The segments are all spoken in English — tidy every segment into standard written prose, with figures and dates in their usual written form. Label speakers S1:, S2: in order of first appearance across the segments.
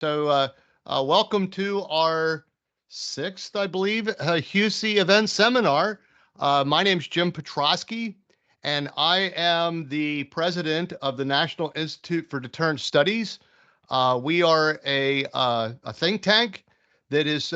S1: Welcome to our sixth, I believe, Huessy event seminar. My name's Jim Petrosky, and I am the president of the National Institute for Deterrence Studies. We are a think tank that is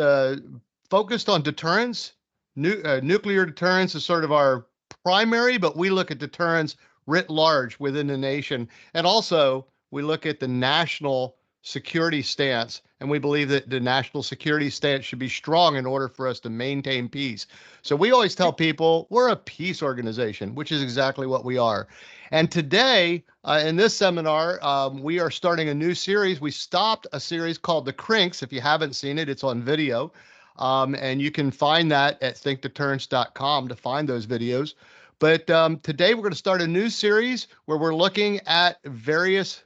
S1: focused on deterrence. Nuclear deterrence is sort of our primary, but we look at deterrence writ large within the nation. And also, we look at the national security stance, and we believe that the national security stance should be strong in order for us to maintain peace. So we always tell people we're a peace organization, which is exactly what we are. And today, in this seminar, we are starting a new series. We stopped a series called The Crinks. If you haven't seen it, it's on video. And you can find that at thinkdeterrence.com to find those videos. But today we're going to start a new series where we're looking at various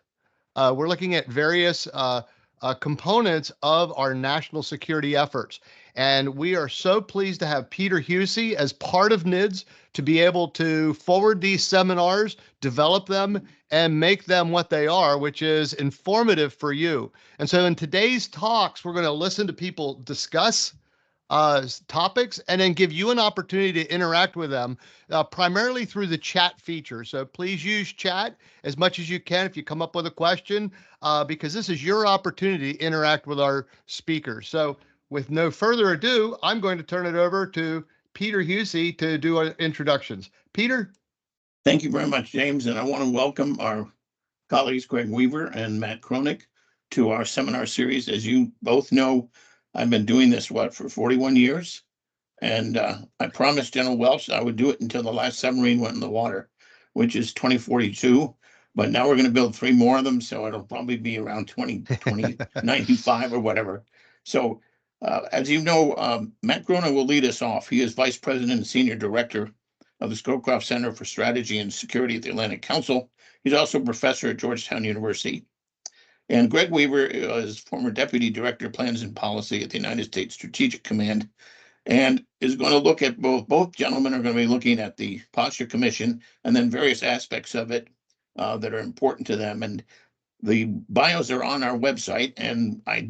S1: components of our national security efforts. And we are so pleased to have Peter Huessy as part of NIDS to be able to forward these seminars, develop them, and make them what they are, which is informative for you. And so in today's talks, we're going to listen to people discuss topics and then give you an opportunity to interact with them primarily through the chat feature. So please use chat as much as you can if you come up with a question, because this is your opportunity to interact with our speakers. So with no further ado, I'm going to turn it over to Peter Huessy to do our introductions. Peter?
S2: Thank you very much, James. And I want to welcome our colleagues, Greg Weaver and Matt Kroenig, to our seminar series. As you both know, I've been doing this, for 41 years. And I promised General Welch I would do it until the last submarine went in the water, which is 2042. But now we're going to build 3 more of them, so it'll probably be around 2095 or whatever. So as you know, Matt Kroenig will lead us off. He is Vice President and Senior Director of the Scowcroft Center for Strategy and Security at the Atlantic Council. He's also a professor at Georgetown University. And Greg Weaver is former Deputy Director of Plans and Policy at the United States Strategic Command, and is going to look at both gentlemen are going to be looking at the Posture Commission and then various aspects of it that are important to them. And the bios are on our website, and I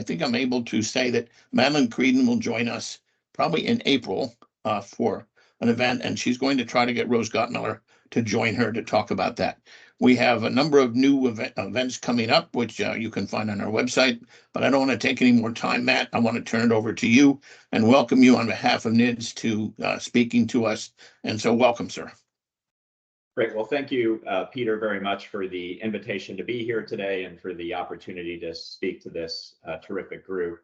S2: think I'm able to say that Madeline Creedon will join us probably in April for an event, and she's going to try to get Rose Gottmiller to join her to talk about that. We have a number of new events coming up, which you can find on our website, but I don't want to take any more time, Matt. I want to turn it over to you and welcome you on behalf of NIDS to speaking to us. And so welcome, sir.
S3: Great. Well, thank you, Peter, very much for the invitation to be here today and for the opportunity to speak to this terrific group.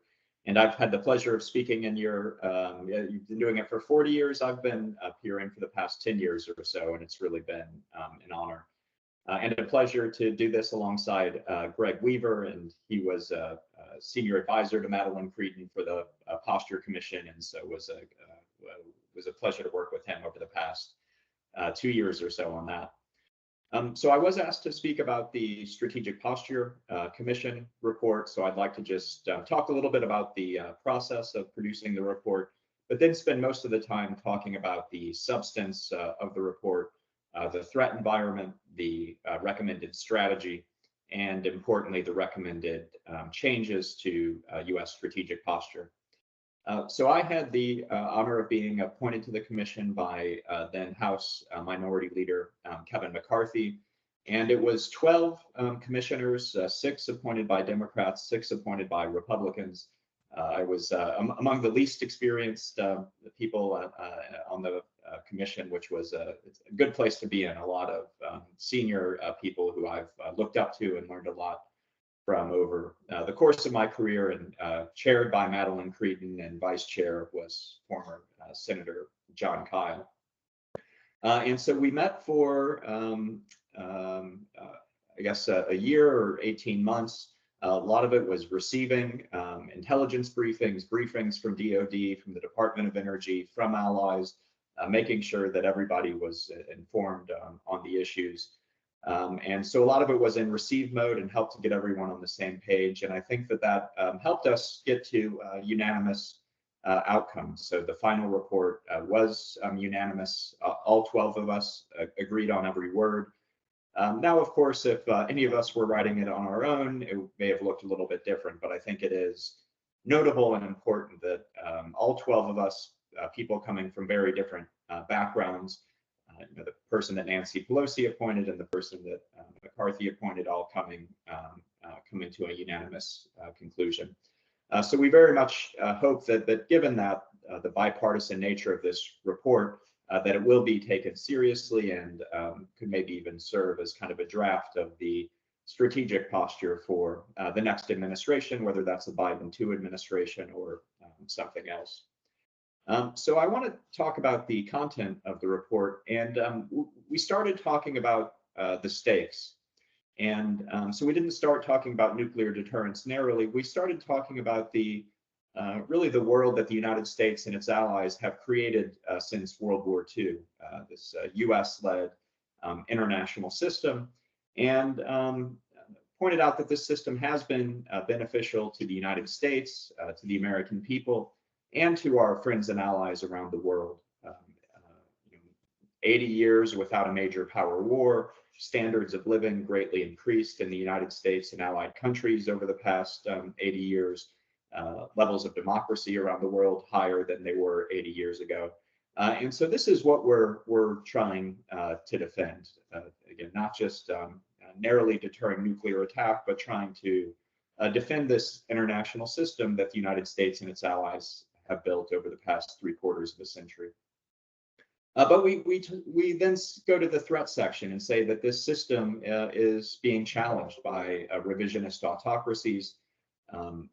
S3: And I've had the pleasure of speaking in your, you've been doing it for 40 years. I've been appearing for the past 10 years or so, and it's really been an honor and a pleasure to do this alongside Greg Weaver. And he was a senior advisor to Madeline Creedon for the Posture Commission, and so was a pleasure to work with him over the past 2 years or so on that. So I was asked to speak about the Strategic Posture Commission report. So I'd like to just talk a little bit about the process of producing the report, but then spend most of the time talking about the substance of the report, the threat environment, the recommended strategy, and importantly, the recommended changes to U.S. strategic posture. So I had the honor of being appointed to the commission by then House Minority Leader Kevin McCarthy, and it was 12 commissioners, 6 appointed by Democrats, 6 appointed by Republicans. I was among the least experienced people on the commission, which was it's a good place to be in. A lot of senior people who I've looked up to and learned a lot from over the course of my career, and chaired by Madeline Creedon, and vice chair was former Senator John Kyle. And so we met for, I guess, a year or 18 months. A lot of it was receiving intelligence briefings from DOD, from the Department of Energy, from allies, making sure that everybody was informed on the issues. And so a lot of it was in receive mode and helped to get everyone on the same page. And I think that helped us get to unanimous outcomes. So the final report was unanimous. All 12 of us agreed on every word. Now, of course, if any of us were writing it on our own, it may have looked a little bit different, but I think it is notable and important that all 12 of us, people coming from very different backgrounds, the person that Nancy Pelosi appointed and the person that McCarthy appointed, all coming to a unanimous conclusion. So we very much hope that given that the bipartisan nature of this report, that it will be taken seriously and could maybe even serve as kind of a draft of the strategic posture for the next administration, whether that's the Biden 2 administration or something else. So I want to talk about the content of the report, and we started talking about the stakes. And so we didn't start talking about nuclear deterrence narrowly. We started talking about really the world that the United States and its allies have created since World War II, this US-led international system, and pointed out that this system has been beneficial to the United States, to the American people, and to our friends and allies around the world. 80 years without a major power war, standards of living greatly increased in the United States and allied countries over the past 80 years, levels of democracy around the world higher than they were 80 years ago. And so this is what we're trying to defend. Again, not just narrowly deterring nuclear attack, but trying to defend this international system that the United States and its allies have built over the past 3/4 of a century. But we then go to the threat section and say that this system is being challenged by revisionist autocracies.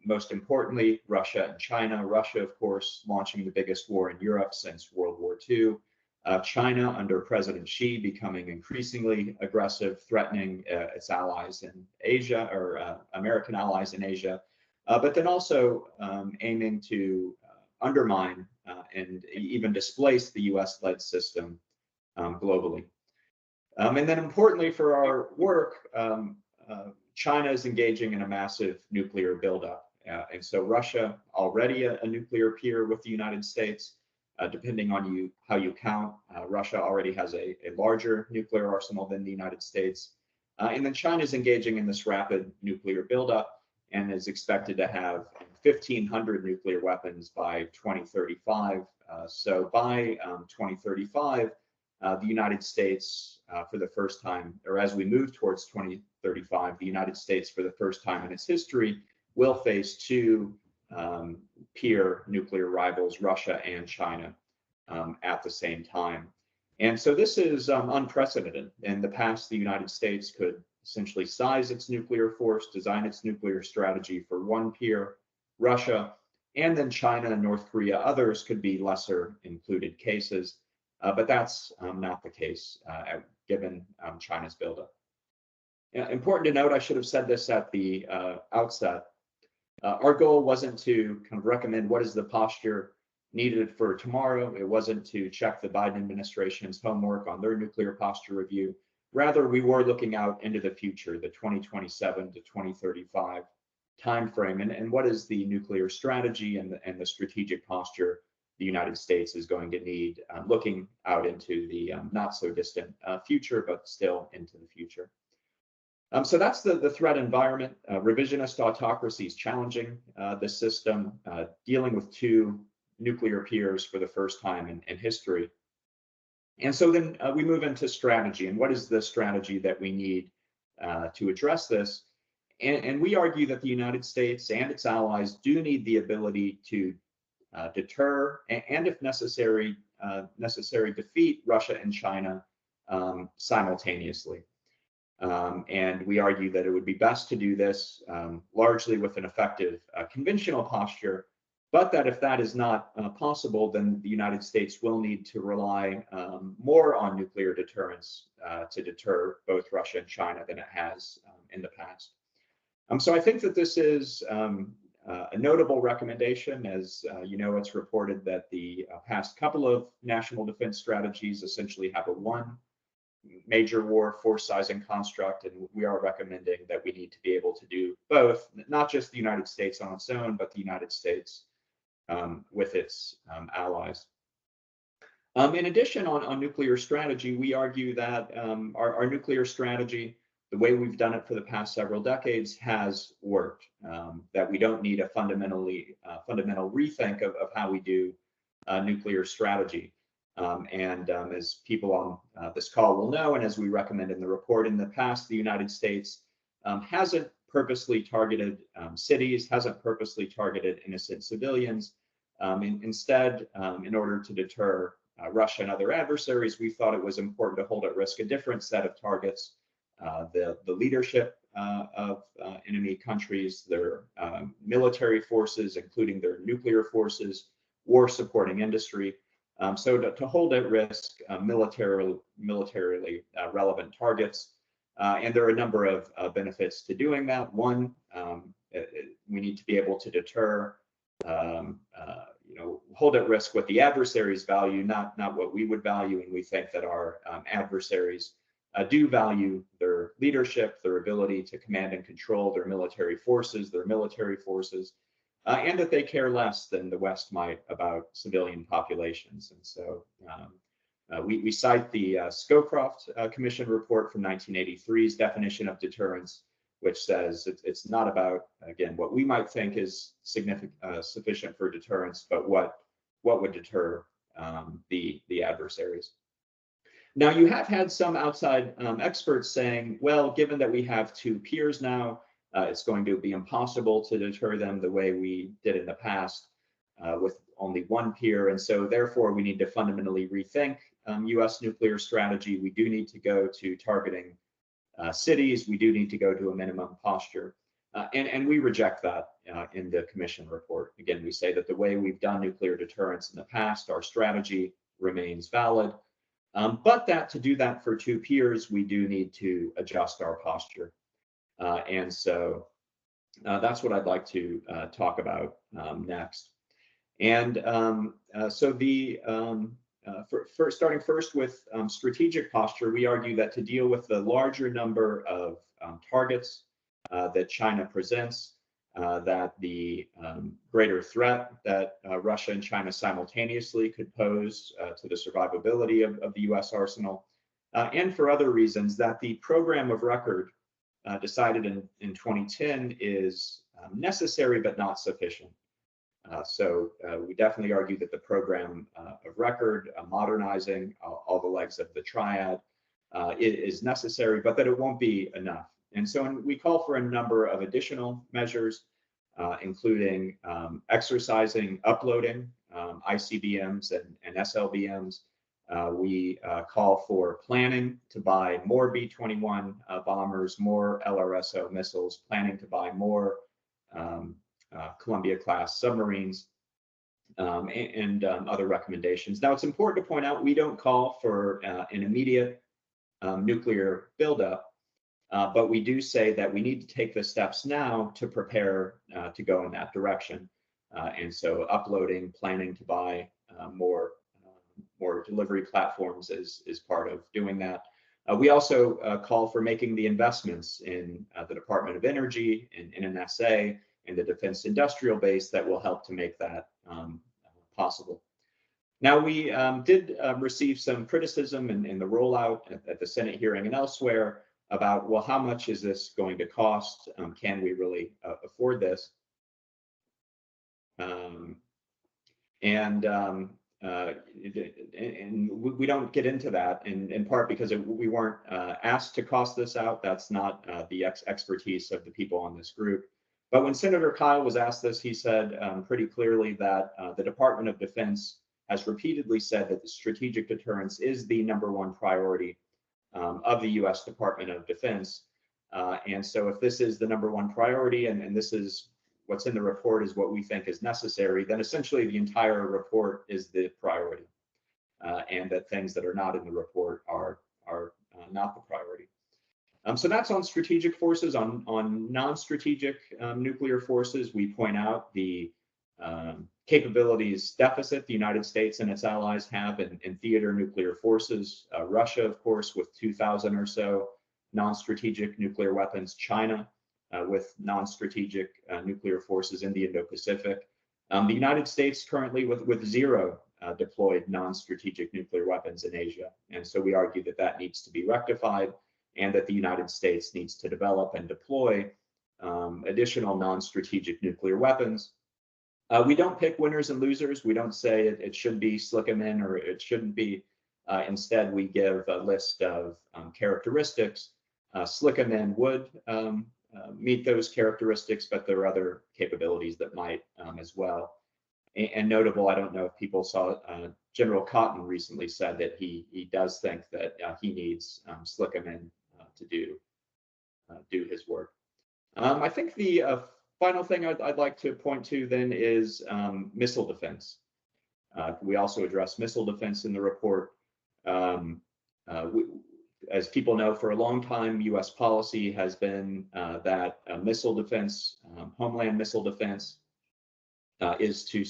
S3: Most importantly, Russia and China. Russia, of course, launching the biggest war in Europe since World War II. China, under President Xi, becoming increasingly aggressive, threatening its allies in Asia, or American allies in Asia, but then also aiming to undermine and even displace the US-led system globally. And then importantly for our work, China is engaging in a massive nuclear buildup. And so Russia, already a nuclear peer with the United States, depending on how you count, Russia already has a larger nuclear arsenal than the United States. And then China is engaging in this rapid nuclear buildup and is expected to have 1,500 nuclear weapons by 2035. So by 2035, the United States, for the first time, or as we move towards 2035, the United States, for the first time in its history, will face two peer nuclear rivals, Russia and China, at the same time. And so this is unprecedented. In the past, the United States could essentially size its nuclear force, design its nuclear strategy for one peer, Russia, and then China and North Korea. Others could be lesser included cases, but that's not the case given China's buildup. Important to note, I should have said this at the outset, our goal wasn't to kind of recommend what is the posture needed for tomorrow. It wasn't to check the Biden administration's homework on their nuclear posture review. Rather, we were looking out into the future, the 2027 to 2035 timeframe, and what is the nuclear strategy and the strategic posture the United States is going to need, looking out into the not so distant future, but still into the future. So that's the threat environment. Revisionist autocracies challenging the system, dealing with two nuclear peers for the first time in history. And so then we move into strategy, and what is the strategy that we need to address this? And we argue that the United States and its allies do need the ability to deter and, if necessary, defeat Russia and China simultaneously. And we argue that it would be best to do this largely with an effective conventional posture, but that if that is not possible, then the United States will need to rely more on nuclear deterrence to deter both Russia and China than it has in the past. So I think that this is a notable recommendation. As you know, it's reported that the past couple of national defense strategies essentially have a one major war force sizing construct, and we are recommending that we need to be able to do both, not just the United States on its own, but the United States with its allies. In addition, on nuclear strategy, we argue that our nuclear strategy, the way we've done it for the past several decades, has worked. That we don't need a fundamental rethink of how we do nuclear strategy. As people on this call will know, and as we recommend in the report, in the past, the United States hasn't purposely targeted cities, hasn't purposely targeted innocent civilians. Instead, in order to deter Russia and other adversaries, we thought it was important to hold at risk a different set of targets, the leadership of enemy countries, their military forces, including their nuclear forces, war supporting industry. So to hold at risk militarily relevant targets. And there are a number of benefits to doing that. One, we need to be able to deter hold at risk what the adversaries value, not what we would value. And we think that our adversaries do value their leadership, their ability to command and control their military forces, and that they care less than the West might about civilian populations. And so we cite the Scowcroft Commission report from 1983's definition of deterrence, which says it's not about, again, what we might think is sufficient for deterrence, but what would deter the adversaries. Now, you have had some outside experts saying, well, given that we have two peers now, it's going to be impossible to deter them the way we did in the past with only one peer. And so therefore, we need to fundamentally rethink US nuclear strategy. We do need to go to targeting cities. We do need to go to a minimum posture. And we reject that in the commission report. Again, we say that the way we've done nuclear deterrence in the past, our strategy remains valid. But that to do that for two peers, we do need to adjust our posture. And so that's what I'd like to talk about next. And so starting first with strategic posture, we argue that to deal with the larger number of targets that China presents, that the greater threat that Russia and China simultaneously could pose to the survivability of the US arsenal, and for other reasons, that the program of record decided in 2010 is necessary but not sufficient. So we definitely argue that the program of record, modernizing all the legs of the triad, is necessary, but that it won't be enough. And so we call for a number of additional measures, including exercising, uploading ICBMs and SLBMs. We call for planning to buy more B-21 bombers, more LRSO missiles, planning to buy more Columbia-class submarines, and other recommendations. Now, it's important to point out we don't call for an immediate nuclear buildup, but we do say that we need to take the steps now to prepare to go in that direction. And so uploading, planning to buy more delivery platforms is part of doing that. We also call for making the investments in the Department of Energy, in NNSA, and the defense industrial base that will help to make that possible. Now, we did receive some criticism in the rollout at the Senate hearing and elsewhere about, well, how much is this going to cost? Can we really afford this? And we don't get into that in part because we weren't asked to cost this out. That's not the expertise of the people on this group. But when Senator Kyle was asked this, he said pretty clearly that the Department of Defense has repeatedly said that the strategic deterrence is the #1 priority of the US Department of Defense. And so if this is the #1 priority, and this is what's in the report is what we think is necessary, then essentially the entire report is the priority, and that things that are not in the report are not the priority. So that's on strategic forces. On non-strategic nuclear forces, we point out the capabilities deficit the United States and its allies have in theater nuclear forces. Russia, of course, with 2,000 or so non-strategic nuclear weapons. China with non-strategic nuclear forces in the Indo-Pacific. The United States currently with 0 deployed non-strategic nuclear weapons in Asia. And so we argue that that needs to be rectified and that the United States needs to develop and deploy additional non-strategic nuclear weapons. We don't pick winners and losers. We don't say it should be Slickaman or it shouldn't be. Instead, we give a list of characteristics. Slickaman would meet those characteristics, but there are other capabilities that might as well. And notable, I don't know if people saw, General Cotton recently said that he does think that he needs Slickaman to do his work. I think the final thing I'd like to point to then is missile defense. We also address missile defense in the report. As people know, for a long time, U.S. policy has been that missile defense, homeland missile defense, is to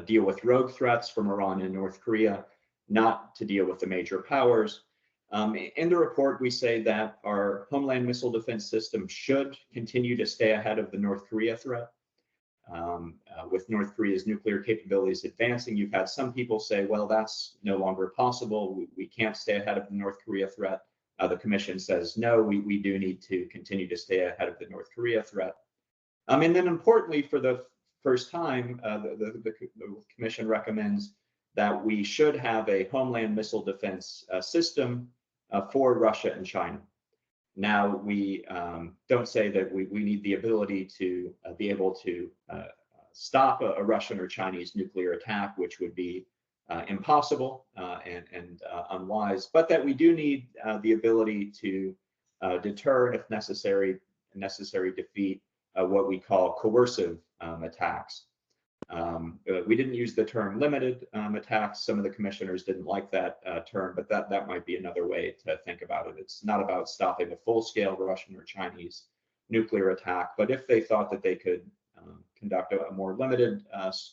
S3: deal with rogue threats from Iran and North Korea, not to deal with the major powers. In the report, we say that our homeland missile defense system should continue to stay ahead of the North Korea threat. With North Korea's nuclear capabilities advancing, you've had some people say, well, that's no longer possible. We can't stay ahead of the North Korea threat. The Commission says, no, we do need to continue to stay ahead of the North Korea threat. And then importantly, for the first time, the Commission recommends that we should have a homeland missile defense system for Russia and China. Now, we don't say that we need the ability to be able to stop a Russian or Chinese nuclear attack, which would be impossible and unwise, but that we do need the ability to deter and, if necessary, defeat what we call coercive attacks. We didn't use the term limited attacks. Some of the commissioners didn't like that term, but that might be another way to think about it. It's not about stopping a full-scale Russian or Chinese nuclear attack, but if they thought that they could conduct a more limited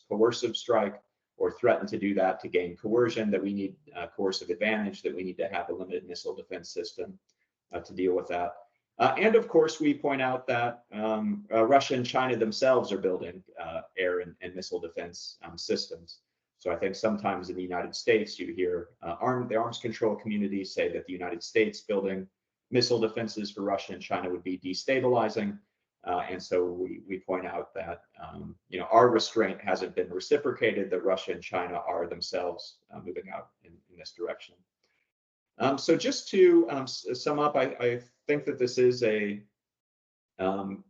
S3: coercive strike or threaten to do that to gain coercion, that we need coercive advantage, that we need to have a limited missile defense system to deal with that. And of course, we point out that Russia and China themselves are building air and missile defense systems. So I think sometimes in the United States, you hear the arms control community say that the United States building missile defenses for Russia and China would be destabilizing. And so we point out that our restraint hasn't been reciprocated, that Russia and China are themselves moving out in this direction. So just to sum up, I think that this is a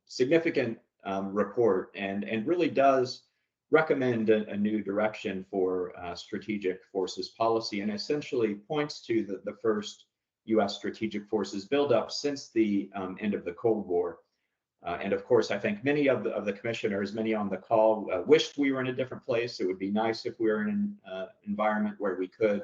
S3: significant report and really does recommend a new direction for strategic forces policy, and essentially points to the first U.S. strategic forces buildup since the end of the Cold War. And of course, I think many of the commissioners, many on the call, wished we were in a different place. It would be nice if we were in an environment where we could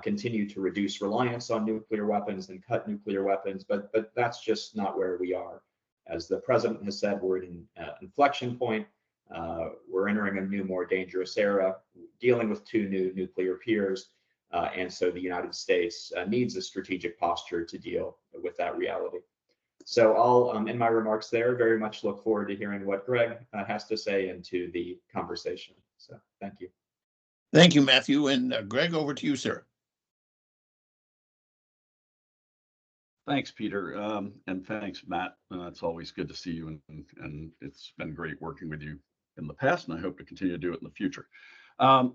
S3: continue to reduce reliance on nuclear weapons and cut nuclear weapons, but that's just not where we are. As the president has said, we're at an inflection point. We're entering a new, more dangerous era, dealing with two new nuclear peers, and so the United States needs a strategic posture to deal with that reality. So I'll end my remarks there. Very much look forward to hearing what Greg has to say and to the conversation. So thank you.
S2: Thank you, Matthew. And Greg, over to you, sir.
S4: Thanks, Peter, and thanks, Matt. It's always good to see you, and it's been great working with you in the past, and I hope to continue to do it in the future. What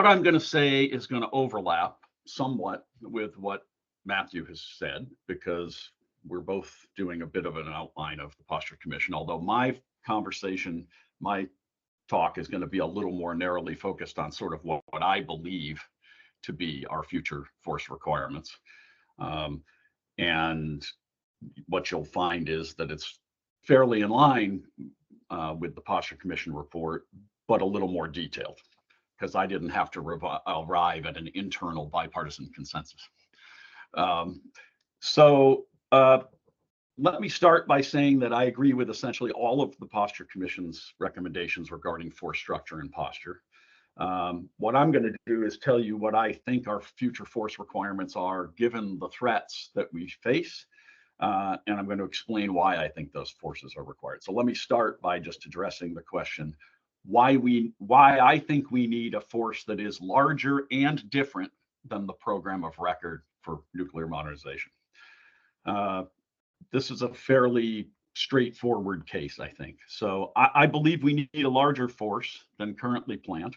S4: I'm going to say is going to overlap somewhat with what Matthew has said, because we're both doing a bit of an outline of the Posture Commission, although my talk is going to be a little more narrowly focused on sort of what I believe to be our future force requirements. And what you'll find is that it's fairly in line with the Posture Commission report, but a little more detailed, because I didn't have to arrive at an internal bipartisan consensus. Let me start by saying that I agree with essentially all of the Posture Commission's recommendations regarding force structure and posture. What I'm going to do is tell you what I think our future force requirements are, given the threats that we face, and I'm going to explain why I think those forces are required. So let me start by just addressing the question, why I think we need a force that is larger and different than the program of record for nuclear modernization. This is a fairly straightforward case, I think. So I believe we need a larger force than currently planned,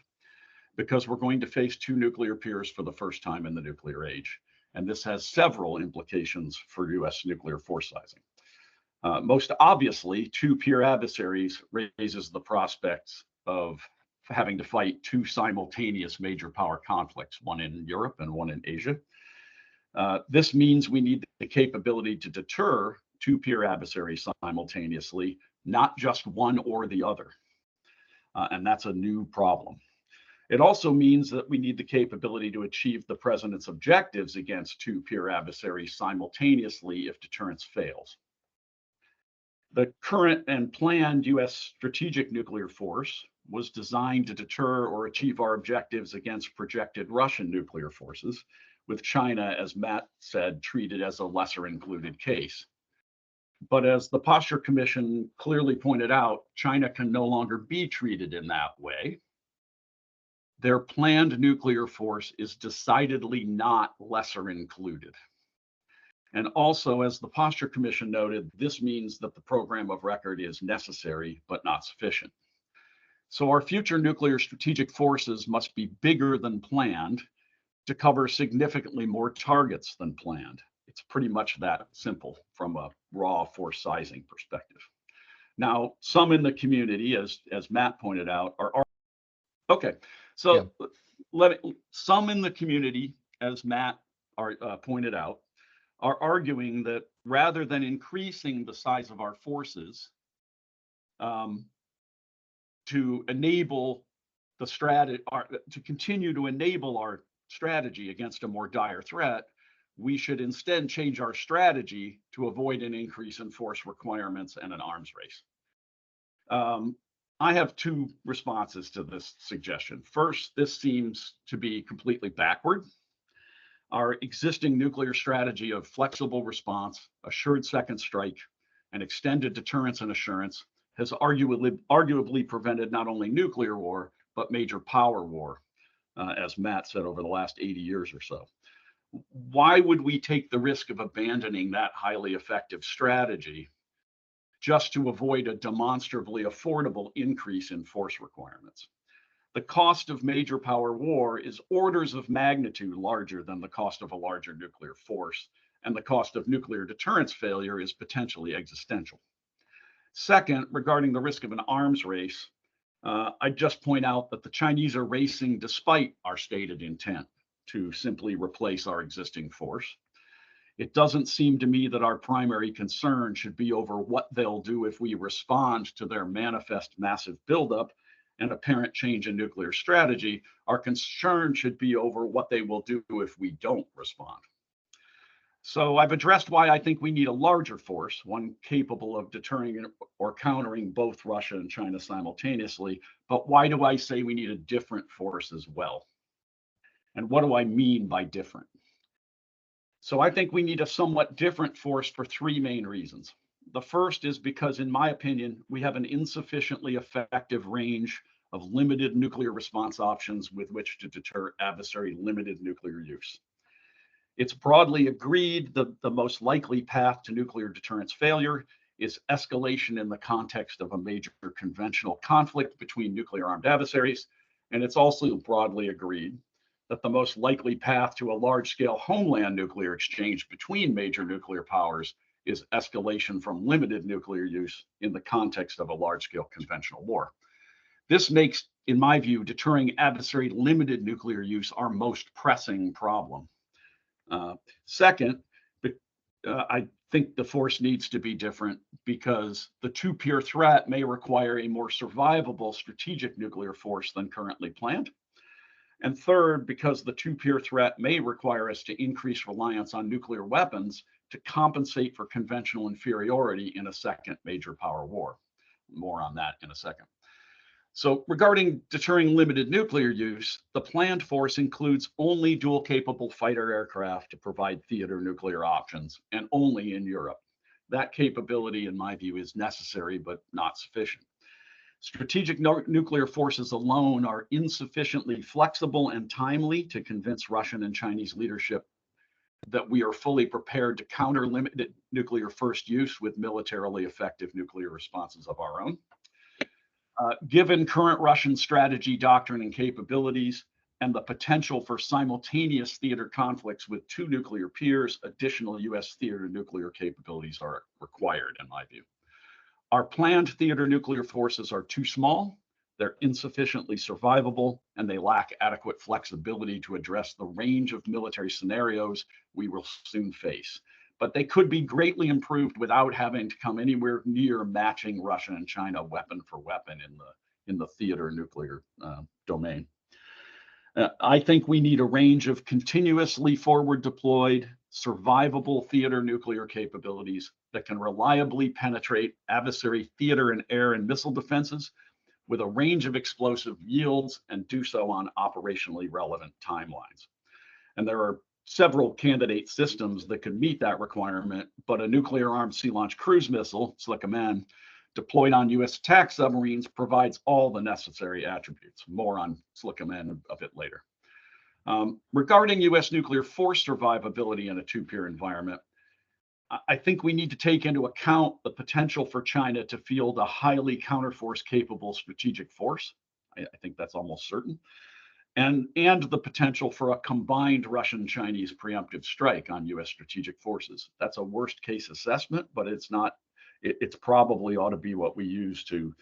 S4: because we're going to face two nuclear peers for the first time in the nuclear age. And this has several implications for US nuclear force sizing. Most obviously, two peer adversaries raises the prospects of having to fight two simultaneous major power conflicts, one in Europe and one in Asia. This means we need the capability to deter two peer adversaries simultaneously, not just one or the other. And that's a new problem. It also means that we need the capability to achieve the president's objectives against two peer adversaries simultaneously if deterrence fails. The current and planned US strategic nuclear force was designed to deter or achieve our objectives against projected Russian nuclear forces, with China, as Matt said, treated as a lesser included case. But as the Posture Commission clearly pointed out, China can no longer be treated in that way. Their planned nuclear force is decidedly not lesser included. And also, as the Posture Commission noted, this means that the program of record is necessary but not sufficient. So our future nuclear strategic forces must be bigger than planned to cover significantly more targets than planned. It's pretty much that simple from a raw force sizing perspective. Now, some in the community, as Matt pointed out, are okay. So some in the community, as Matt pointed out, are arguing that rather than increasing the size of our forces to enable the strategy, to continue to enable our strategy against a more dire threat, we should instead change our strategy to avoid an increase in force requirements and an arms race. I have two responses to this suggestion. First, this seems to be completely backward. Our existing nuclear strategy of flexible response, assured second strike, and extended deterrence and assurance has arguably prevented not only nuclear war, but major power war, as Matt said, over the last 80 years or so. Why would we take the risk of abandoning that highly effective strategy just to avoid a demonstrably affordable increase in force requirements? The cost of major power war is orders of magnitude larger than the cost of a larger nuclear force, and the cost of nuclear deterrence failure is potentially existential. Second, regarding the risk of an arms race, I just point out that the Chinese are racing despite our stated intent to simply replace our existing force. It doesn't seem to me that our primary concern should be over what they'll do if we respond to their manifest massive buildup and apparent change in nuclear strategy. Our concern should be over what they will do if we don't respond. So I've addressed why I think we need a larger force, one capable of deterring or countering both Russia and China simultaneously. But why do I say we need a different force as well? And what do I mean by different? So I think we need a somewhat different force for three main reasons. The first is because, in my opinion, we have an insufficiently effective range of limited nuclear response options with which to deter adversary limited nuclear use. It's broadly agreed that the most likely path to nuclear deterrence failure is escalation in the context of a major conventional conflict between nuclear armed adversaries. And it's also broadly agreed that the most likely path to a large-scale homeland nuclear exchange between major nuclear powers is escalation from limited nuclear use in the context of a large-scale conventional war. This makes, in my view, deterring adversary limited nuclear use our most pressing problem. Second, I think the force needs to be different because the two-peer threat may require a more survivable strategic nuclear force than currently planned. And third, because the two-peer threat may require us to increase reliance on nuclear weapons to compensate for conventional inferiority in a second major power war. More on that in a second. So regarding deterring limited nuclear use, the planned force includes only dual-capable fighter aircraft to provide theater nuclear options, and only in Europe. That capability, in my view, is necessary but not sufficient. Strategic nuclear forces alone are insufficiently flexible and timely to convince Russian and Chinese leadership that we are fully prepared to counter limited nuclear first use with militarily effective nuclear responses of our own. Given current Russian strategy, doctrine, and capabilities, and the potential for simultaneous theater conflicts with two nuclear peers, additional U.S. theater nuclear capabilities are required, in my view. Our planned theater nuclear forces are too small, they're insufficiently survivable, and they lack adequate flexibility to address the range of military scenarios we will soon face. But they could be greatly improved without having to come anywhere near matching Russia and China weapon for weapon in the theater nuclear domain. I think we need a range of continuously forward deployed, survivable theater nuclear capabilities that can reliably penetrate adversary theater and air and missile defenses with a range of explosive yields and do so on operationally relevant timelines. And there are several candidate systems that could meet that requirement, but a nuclear-armed sea-launched cruise missile, SLCM-N, deployed on U.S. attack submarines provides all the necessary attributes. More on SLCM-N a bit later. Regarding U.S. nuclear force survivability in a two-peer environment, I think we need to take into account the potential for China to field a highly counterforce capable strategic force. I think that's almost certain. And the potential for a combined Russian-Chinese preemptive strike on U.S. strategic forces. That's a worst case assessment, but it's not. It's probably ought to be what we use to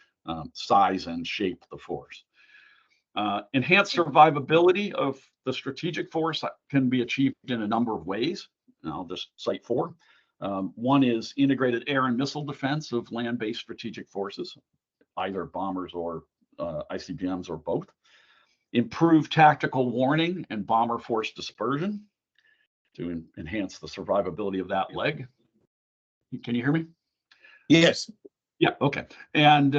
S4: size and shape the force. Enhanced survivability of the strategic force can be achieved in a number of ways. And I'll just cite four. One is integrated air and missile defense of land-based strategic forces, either bombers or ICBMs or both. Improved tactical warning and bomber force dispersion to enhance the survivability of that leg. Can you hear me?
S2: Yes.
S4: Yeah, okay. And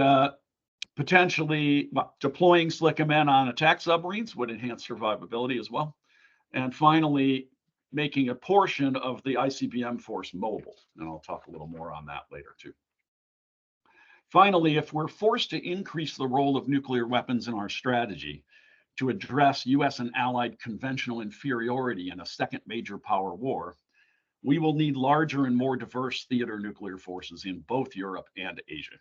S4: potentially deploying SLCM-N on attack submarines would enhance survivability as well. And finally, making a portion of the ICBM force mobile. And I'll talk a little more on that later too. Finally, if we're forced to increase the role of nuclear weapons in our strategy to address US and allied conventional inferiority in a second major power war, we will need larger and more diverse theater nuclear forces in both Europe and Asia.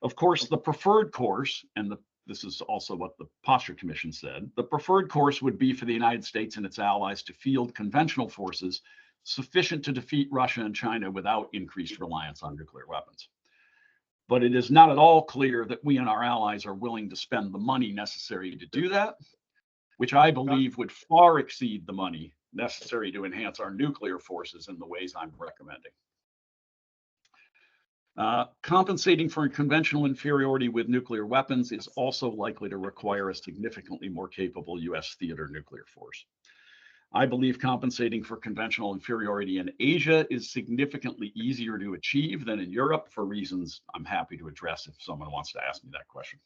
S4: Of course, the preferred course, and this is also what the Posture Commission said, the preferred course would be for the United States and its allies to field conventional forces sufficient to defeat Russia and China without increased reliance on nuclear weapons. But it is not at all clear that we and our allies are willing to spend the money necessary to do that, which I believe would far exceed the money necessary to enhance our nuclear forces in the ways I'm recommending. Compensating for conventional inferiority with nuclear weapons is also likely to require a significantly more capable US theater nuclear force. I believe compensating for conventional inferiority in Asia is significantly easier to achieve than in Europe for reasons I'm happy to address if someone wants to ask me that question.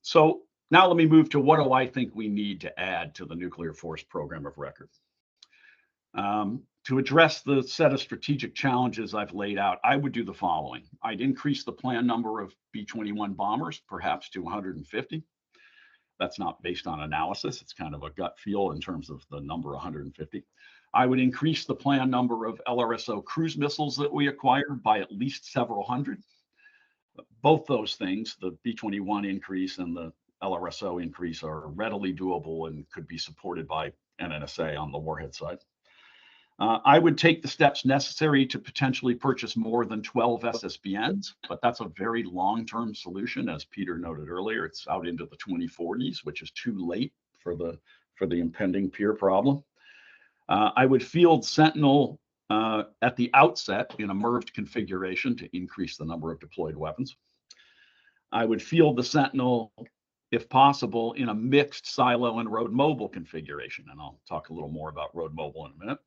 S4: So now let me move to what do I think we need to add to the nuclear force program of record. To address the set of strategic challenges I've laid out, I would do the following. I'd increase the planned number of B-21 bombers, perhaps to 150. That's not based on analysis. It's kind of a gut feel in terms of the number 150. I would increase the planned number of LRSO cruise missiles that we acquire by at least several hundred. Both those things, the B-21 increase and the LRSO increase, are readily doable and could be supported by NNSA on the warhead side. I would take the steps necessary to potentially purchase more than 12 SSBNs, but that's a very long-term solution. As Peter noted earlier, it's out into the 2040s, which is too late for the impending peer problem. I would field Sentinel at the outset in a merged configuration to increase the number of deployed weapons. I would field the Sentinel, if possible, in a mixed silo and road mobile configuration, and I'll talk a little more about road mobile in a minute.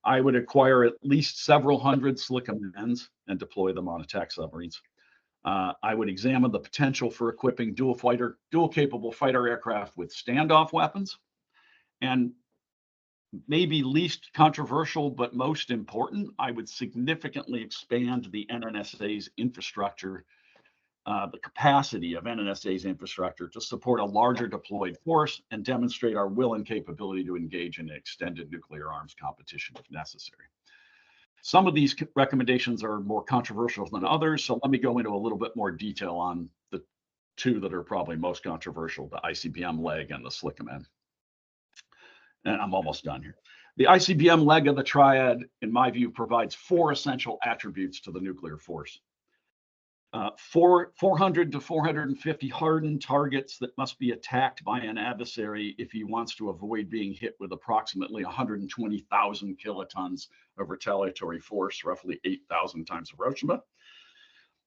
S4: I would acquire at least several hundred SLCM-Ns and deploy them on attack submarines. I would examine the potential for equipping dual capable fighter aircraft with standoff weapons. And maybe least controversial, but most important, I would significantly expand the NNSA's infrastructure the capacity of NNSA's infrastructure to support a larger deployed force and demonstrate our will and capability to engage in extended nuclear arms competition if necessary. Some of these recommendations are more controversial than others, so let me go into a little bit more detail on the two that are probably most controversial, the ICBM leg and the SLCM. And I'm almost done here. The ICBM leg of the triad, in my view, provides 4 essential attributes to the nuclear force. 400 to 450 hardened targets that must be attacked by an adversary if he wants to avoid being hit with approximately 120,000 kilotons of retaliatory force, roughly 8,000 times Hiroshima.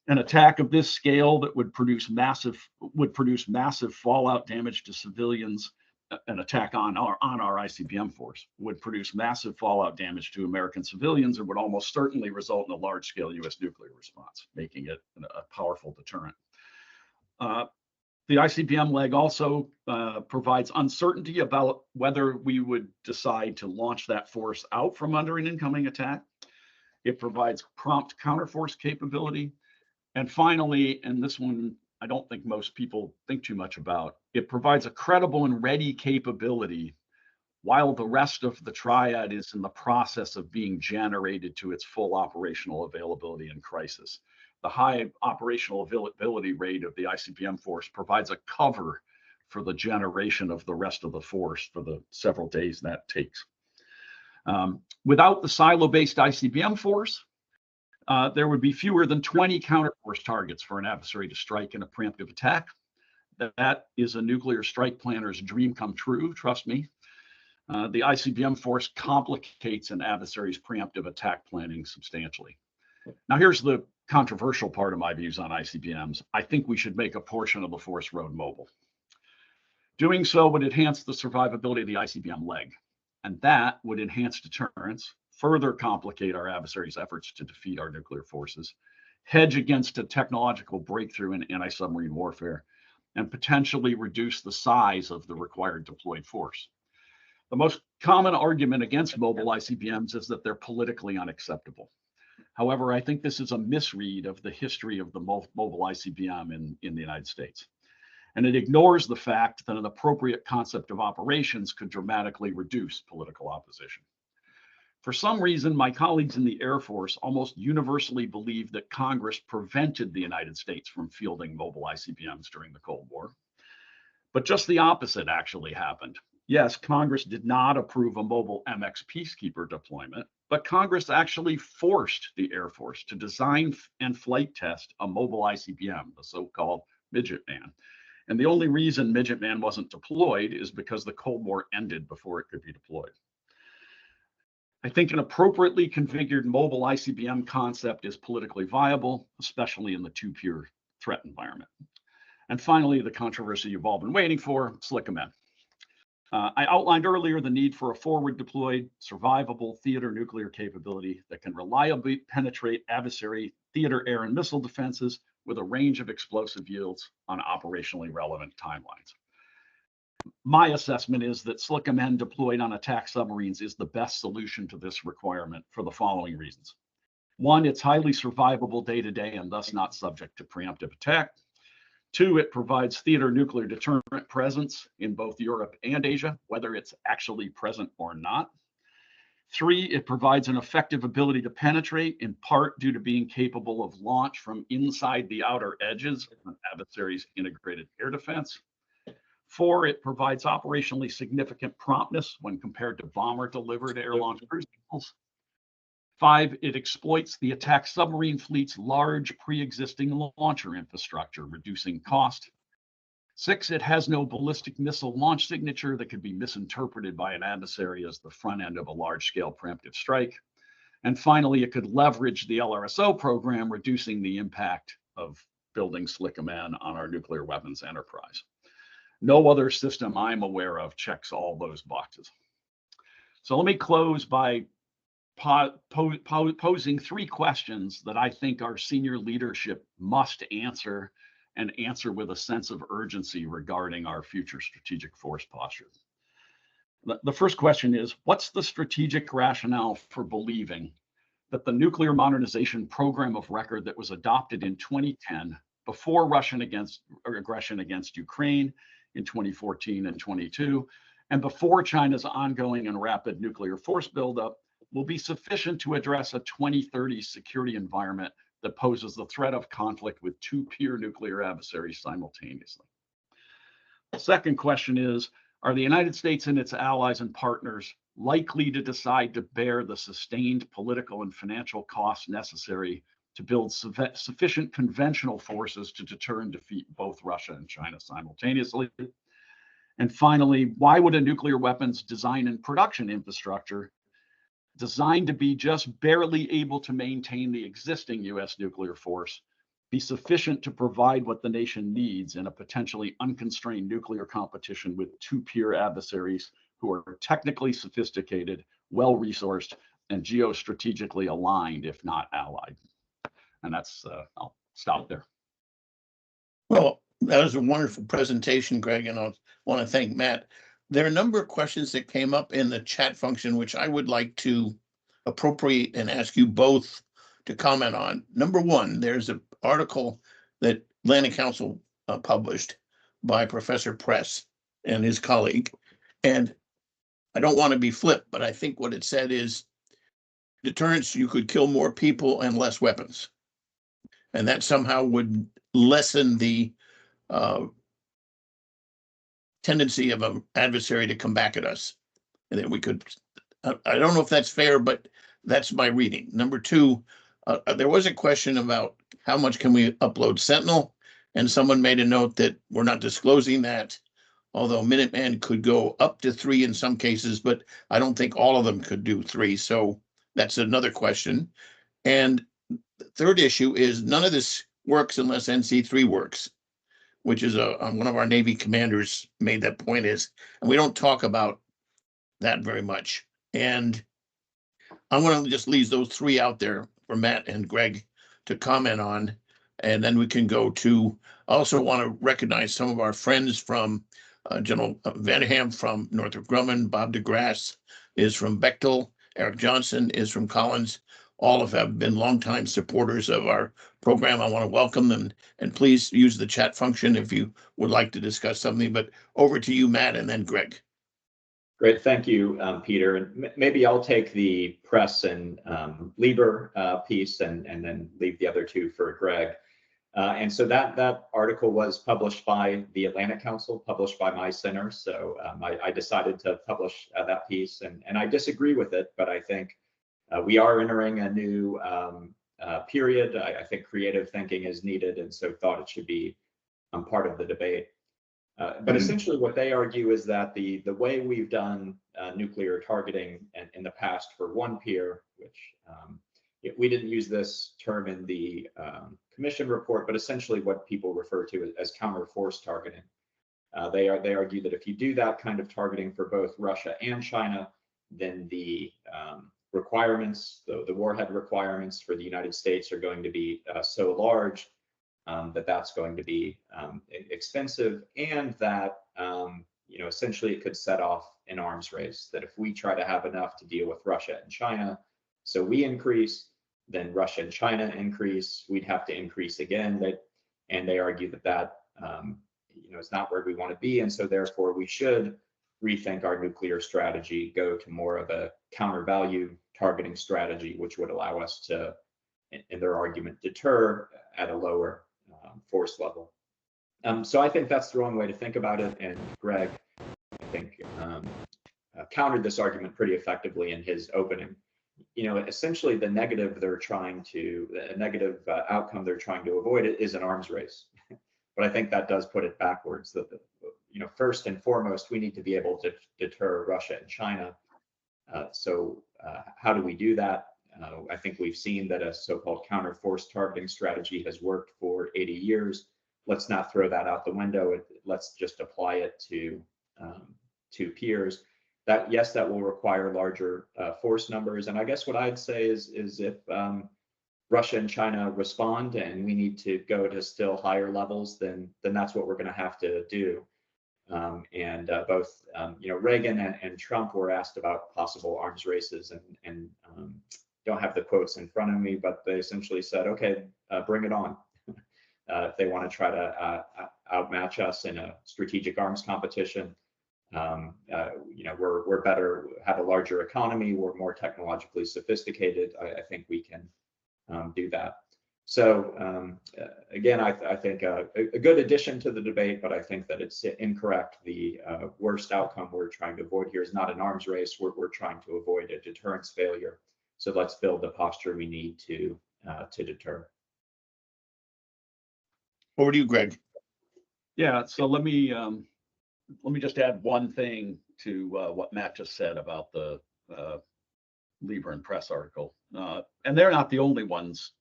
S4: An attack of this scale that would produce massive fallout damage to civilians. An attack on our ICBM force would produce massive fallout damage to American civilians and would almost certainly result in a large-scale U.S. nuclear response, making it a powerful deterrent. The ICBM leg also provides uncertainty about whether we would decide to launch that force out from under an incoming attack. It provides prompt counterforce capability. And finally, and this one I don't think most people think too much about, it provides a credible and ready capability while the rest of the triad is in the process of being generated to its full operational availability in crisis. The high operational availability rate of the ICBM force provides a cover for the generation of the rest of the force for the several days that takes. Without the silo-based ICBM force, there would be fewer than 20 counterforce targets for an adversary to strike in a preemptive attack. That is a nuclear strike planner's dream come true, trust me. The ICBM force complicates an adversary's preemptive attack planning substantially. Now, here's the controversial part of my views on ICBMs. I think we should make a portion of the force road mobile. Doing so would enhance the survivability of the ICBM leg, and that would enhance deterrence, further complicate our adversaries' efforts to defeat our nuclear forces, hedge against a technological breakthrough in anti-submarine warfare, and potentially reduce the size of the required deployed force. The most common argument against mobile ICBMs is that they're politically unacceptable. However, I think this is a misread of the history of the mobile ICBM in the United States. And it ignores the fact that an appropriate concept of operations could dramatically reduce political opposition. For some reason, my colleagues in the Air Force almost universally believe that Congress prevented the United States from fielding mobile ICBMs during the Cold War. But just the opposite actually happened. Yes, Congress did not approve a mobile MX Peacekeeper deployment, but Congress actually forced the Air Force to design and flight test a mobile ICBM, the so-called Midget Man. And the only reason Midget Man wasn't deployed is because the Cold War ended before it could be deployed. I think an appropriately configured mobile ICBM concept is politically viable, especially in the two-peer threat environment. And finally, the controversy you've all been waiting for, SLCM. I outlined earlier the need for a forward deployed, survivable theater nuclear capability that can reliably penetrate adversary theater air and missile defenses with a range of explosive yields on operationally relevant timelines. My assessment is that SLCM deployed on attack submarines is the best solution to this requirement for the following reasons. One, it's highly survivable day to day and thus not subject to preemptive attack. Two, it provides theater nuclear deterrent presence in both Europe and Asia, whether it's actually present or not. Three, it provides an effective ability to penetrate, in part due to being capable of launch from inside the outer edges of an adversary's integrated air defense. Four, it provides operationally significant promptness when compared to bomber-delivered air-launched cruise missiles. Five, it exploits the attack submarine fleet's large pre-existing launcher infrastructure, reducing cost. Six, it has no ballistic missile launch signature that could be misinterpreted by an adversary as the front end of a large-scale preemptive strike. And finally, it could leverage the LRSO program, reducing the impact of building SLCM on our nuclear weapons enterprise. No other system I'm aware of checks all those boxes. So let me close by posing 3 questions that I think our senior leadership must answer, and answer with a sense of urgency regarding our future strategic force posture. The first question is, what's the strategic rationale for believing that the nuclear modernization program of record that was adopted in 2010 before Russian aggression against Ukraine in 2014 and 22, and before China's ongoing and rapid nuclear force buildup, will be sufficient to address a 2030 security environment that poses the threat of conflict with two peer nuclear adversaries simultaneously. The second question is, are the United States and its allies and partners likely to decide to bear the sustained political and financial costs necessary to build sufficient conventional forces to deter and defeat both Russia and China simultaneously? And finally, why would a nuclear weapons design and production infrastructure designed to be just barely able to maintain the existing US nuclear force be sufficient to provide what the nation needs in a potentially unconstrained nuclear competition with two peer adversaries who are technically sophisticated, well-resourced, and geostrategically aligned, if not allied? And that's, I'll stop there.
S2: Well, that was a wonderful presentation, Greg, and I want to thank Matt. There are a number of questions that came up in the chat function, which I would like to appropriate and ask you both to comment on. Number one, there's an article that Atlantic Council published by Professor Press and his colleague. And I don't want to be flip, but I think what it said is deterrence, you could kill more people and less weapons. And that somehow would lessen the tendency of an adversary to come back at us. And then we could, I don't know if that's fair, but that's my reading. Number two, there was a question about how much can we upload Sentinel? And someone made a note that we're not disclosing that, although Minuteman could go up to 3 in some cases, but I don't think all of them could do 3. So that's another question. And the third issue is none of this works unless NC3 works, which is one of our Navy commanders made that point is, and we don't talk about that very much. And I want to just leave those 3 out there for Matt and Greg to comment on. And then we can go to, I also want to recognize some of our friends from General Vanderham from Northrop Grumman, Bob DeGrasse is from Bechtel, Eric Johnson is from Collins. All have been longtime supporters of our program. I want to welcome them, and please use the chat function if you would like to discuss something. But over to you, Matt, and then Greg.
S3: Great, thank you, Peter. And maybe I'll take the Press and Lieber piece and then leave the other 2 for Greg. And so that article was published by the Atlantic Council, published by my center. So I decided to publish that piece, and I disagree with it, but I think we are entering a new period. I think creative thinking is needed, and so thought it should be part of the debate. But essentially what they argue is that the way we've done nuclear targeting in the past for one peer, which we didn't use this term in the commission report, but essentially what people refer to as counter force targeting. They argue that if you do that kind of targeting for both Russia and China, then the requirements, the warhead requirements for the United States are going to be so large that's going to be expensive, and that essentially it could set off an arms race. That if we try to have enough to deal with Russia and China, so we increase, then Russia and China increase, we'd have to increase again. And they argue that is not where we want to be, and so therefore we should rethink our nuclear strategy, go to more of a counter value targeting strategy, which would allow us to, in their argument, deter at a lower force level. So I think that's the wrong way to think about it. And Greg, I think, countered this argument pretty effectively in his opening. Essentially the negative outcome they're trying to avoid is an arms race. But I think that does put it backwards. That first and foremost, we need to be able to deter Russia and China. So how do we do that? I think we've seen that a so-called counter force targeting strategy has worked for 80 years. Let's not throw that out the window. Let's just apply it to peers. Yes, that will require larger force numbers. And I guess what I'd say is if Russia and China respond and we need to go to still higher levels, then that's what we're going to have to do. Both Reagan and Trump were asked about possible arms races, and don't have the quotes in front of me, but they essentially said, okay, bring it on. if they want to try to outmatch us in a strategic arms competition. We're better, have a larger economy, we're more technologically sophisticated. I think we can do that. So again, I think a good addition to the debate, but I think that it's incorrect. The worst outcome we're trying to avoid here is not an arms race. We're trying to avoid a deterrence failure. So let's build the posture we need to deter.
S2: Over to you, Greg.
S4: Yeah, so let me just add one thing to what Matt just said about the Lieber and Press article. And they're not the only ones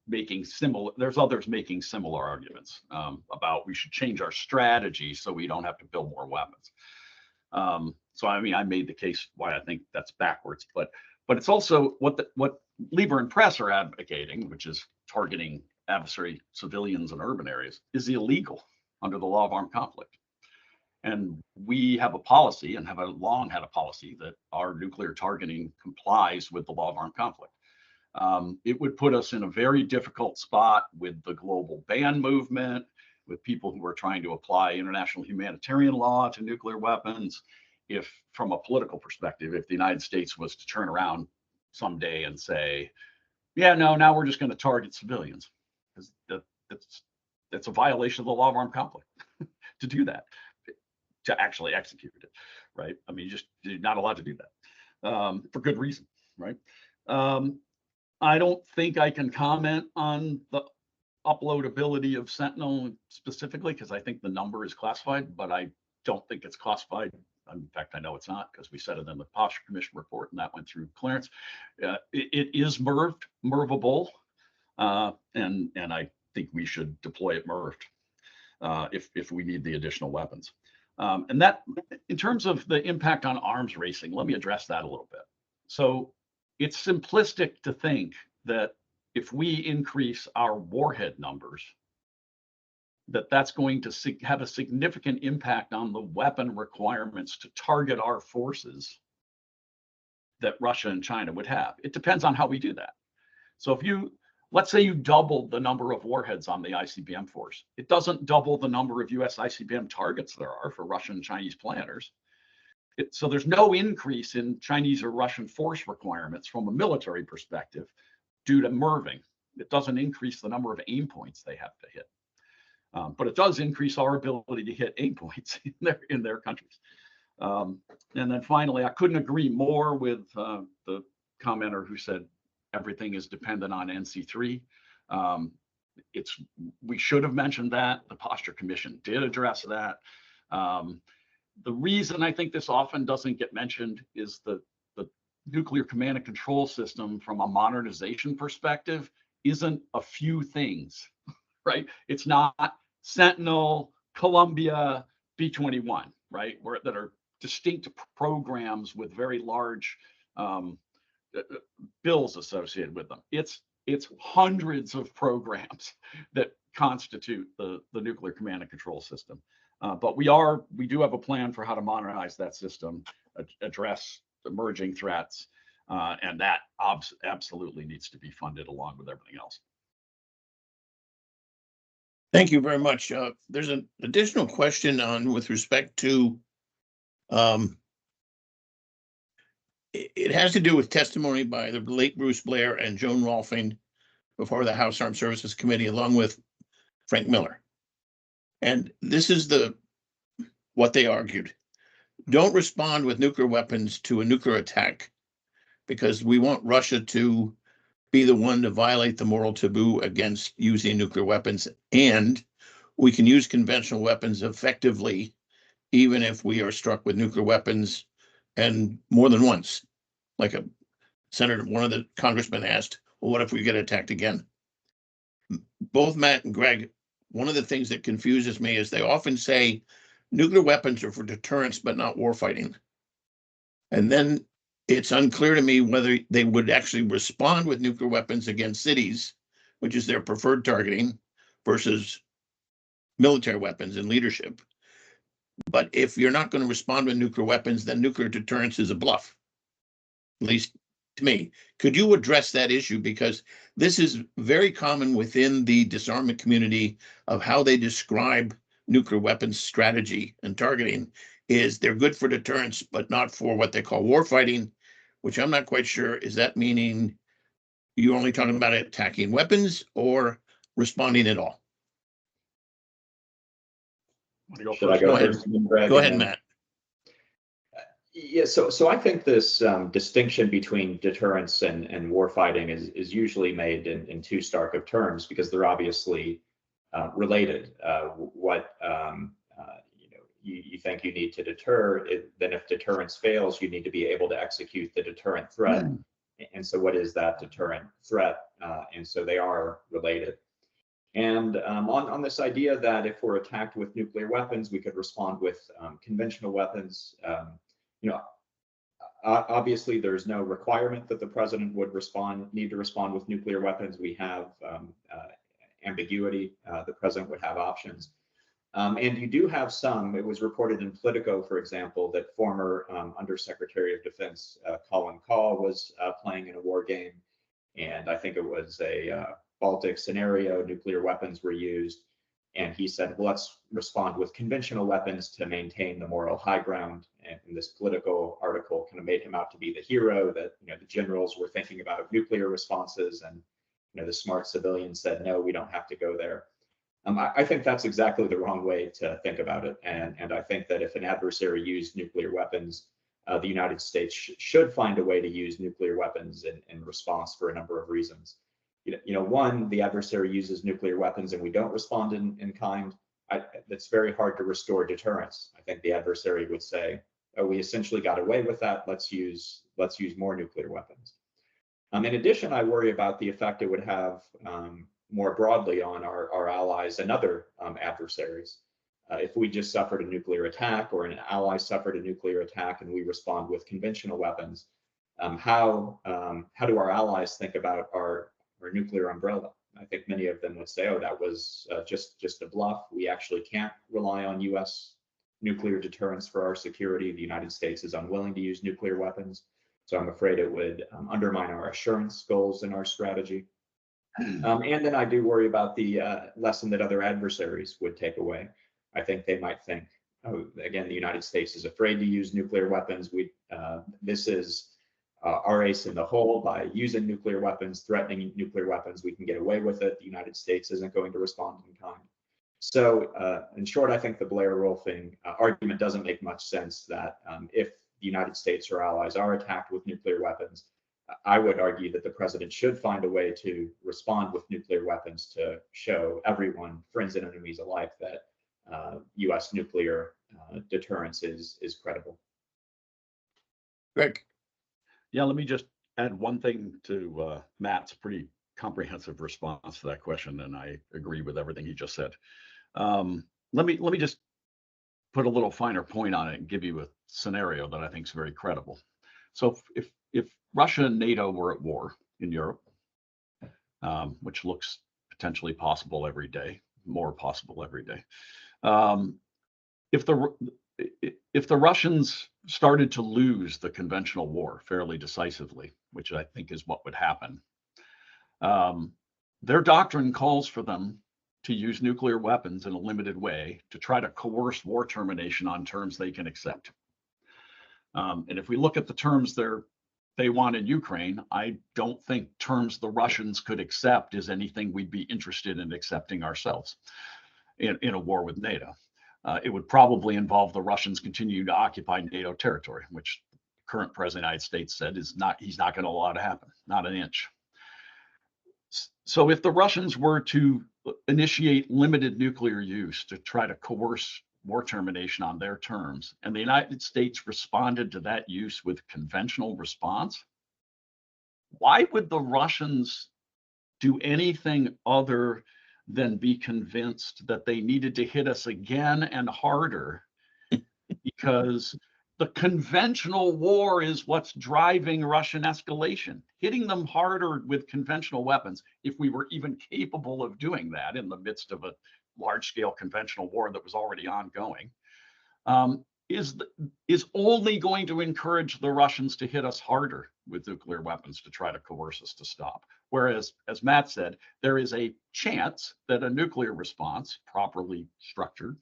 S4: making similar, there's others making similar arguments about we should change our strategy so we don't have to build more weapons. So I mean, I made the case why I think that's backwards, but it's also what Lieber and Press are advocating, which is targeting adversary civilians in urban areas, is illegal under the law of armed conflict. And we have a policy and have long had a policy that our nuclear targeting complies with the law of armed conflict. It would put us in a very difficult spot with the global ban movement, with people who are trying to apply international humanitarian law to nuclear weapons. If, from a political perspective, if the United States was to turn around someday and say, yeah, no, now we're just going to target civilians, that's a violation of the law of armed conflict to do that, to actually execute it, right? I mean, you're not allowed to do that for good reason, right? I don't think I can comment on the uploadability of Sentinel specifically because I think the number is classified, but I don't think it's classified. In fact, I know it's not because we said it in the Posture Commission report and that went through clearance. It is MIRVable, and I think we should deploy it MIRVed if we need the additional weapons. And that, in terms of the impact on arms racing, let me address that a little bit. So it's simplistic to think that if we increase our warhead numbers, that's going to have a significant impact on the weapon requirements to target our forces that Russia and China would have. It depends on how we do that. So if let's say you doubled the number of warheads on the ICBM force, it doesn't double the number of US ICBM targets there are for Russian and Chinese planners. So there's no increase in Chinese or Russian force requirements from a military perspective due to MIRVing. It doesn't increase the number of aim points they have to hit. But it does increase our ability to hit aim points in their countries. And then finally, I couldn't agree more with the commenter who said everything is dependent on NC3. We should have mentioned that. The Posture Commission did address that. The reason I think this often doesn't get mentioned is the nuclear command and control system from a modernization perspective isn't a few things, right? It's not Sentinel, Columbia, B-21, right? That are distinct programs with very large bills associated with them. It's hundreds of programs that constitute the nuclear command and control system. But we do have a plan for how to modernize that system, address emerging threats, and that absolutely needs to be funded along with everything else.
S2: Thank you very much. There's an additional question with respect to, it has to do with testimony by the late Bruce Blair and Joan Rolfing before the House Armed Services Committee, along with Frank Miller. And this is what they argued. Don't respond with nuclear weapons to a nuclear attack because we want Russia to be the one to violate the moral taboo against using nuclear weapons. And we can use conventional weapons effectively, even if we are struck with nuclear weapons and more than once. Like one of the congressmen asked, well, what if we get attacked again? Both Matt and Greg, one of the things that confuses me is they often say nuclear weapons are for deterrence, but not warfighting. And then it's unclear to me whether they would actually respond with nuclear weapons against cities, which is their preferred targeting, versus military weapons and leadership. But if you're not going to respond with nuclear weapons, then nuclear deterrence is a bluff. At least to me. Could you address that issue? Because this is very common within the disarmament community of how they describe nuclear weapons strategy and targeting is they're good for deterrence, but not for what they call warfighting, which I'm not quite sure. Is that meaning you're only talking about attacking weapons or responding at all?
S3: Should I go first? Greg,
S2: Go ahead, Matt.
S3: Yeah, so I think this distinction between deterrence and warfighting is usually made in too stark of terms because they're obviously related. What you think you need to deter, then if deterrence fails, you need to be able to execute the deterrent threat. And so what is that deterrent threat? And so they are related. And on this idea that if we're attacked with nuclear weapons, we could respond with conventional weapons. Obviously, there's no requirement that the president would need to respond with nuclear weapons. We have ambiguity. The president would have options. And you do have some. It was reported in Politico, for example, that former Undersecretary of Defense Colin Kahl was playing in a war game. And I think it was a Baltic scenario, nuclear weapons were used. And he said, well, let's respond with conventional weapons to maintain the moral high ground. And this Politico article kind of made him out to be the hero, that the generals were thinking about nuclear responses, and the smart civilians said, no, we don't have to go there. I think that's exactly the wrong way to think about it. And I think that if an adversary used nuclear weapons, the United States should find a way to use nuclear weapons in response for a number of reasons. One, the adversary uses nuclear weapons and we don't respond in kind. It's very hard to restore deterrence. I think the adversary would say, oh, we essentially got away with that. Let's use more nuclear weapons. In addition, I worry about the effect it would have more broadly on our allies and other adversaries. If we just suffered a nuclear attack, or an ally suffered a nuclear attack and we respond with conventional weapons, how do our allies think about our nuclear umbrella? I think many of them would say, oh, that was just a bluff. We actually can't rely on US nuclear deterrence for our security. The United States is unwilling to use nuclear weapons. So I'm afraid it would undermine our assurance goals in our strategy. And then I do worry about the lesson that other adversaries would take away. I think they might think, oh, again, the United States is afraid to use nuclear weapons. This is our ace in the hole. By using nuclear weapons, threatening nuclear weapons, we can get away with it. The United States isn't going to respond in kind. So in short, I think the Blair-Rolfing argument doesn't make much sense, that if the United States or allies are attacked with nuclear weapons, I would argue that the president should find a way to respond with nuclear weapons to show everyone, friends and enemies alike, that US nuclear deterrence is credible.
S2: Greg.
S4: Yeah, let me just add one thing to Matt's pretty comprehensive response to that question, and I agree with everything he just said. Let me just put a little finer point on it and give you a scenario that I think is very credible. So if Russia and NATO were at war in Europe, which looks potentially possible every day, more possible every day, if the Russians started to lose the conventional war fairly decisively, which I think is what would happen, their doctrine calls for them to use nuclear weapons in a limited way to try to coerce war termination on terms they can accept. And if we look at the terms they want in Ukraine, I don't think terms the Russians could accept is anything we'd be interested in accepting ourselves in a war with NATO. It would probably involve the Russians continuing to occupy NATO territory, which the current president of the United States said he's not going to allow to happen, not an inch. So if the Russians were to initiate limited nuclear use to try to coerce war termination on their terms, and the United States responded to that use with conventional response, why would the Russians do anything other than be convinced that they needed to hit us again and harder? Because the conventional war is what's driving Russian escalation. Hitting them harder with conventional weapons, if we were even capable of doing that in the midst of a large-scale conventional war that was already ongoing, is only going to encourage the Russians to hit us harder with nuclear weapons to try to coerce us to stop. Whereas, as Matt said, there is a chance that a nuclear response, properly structured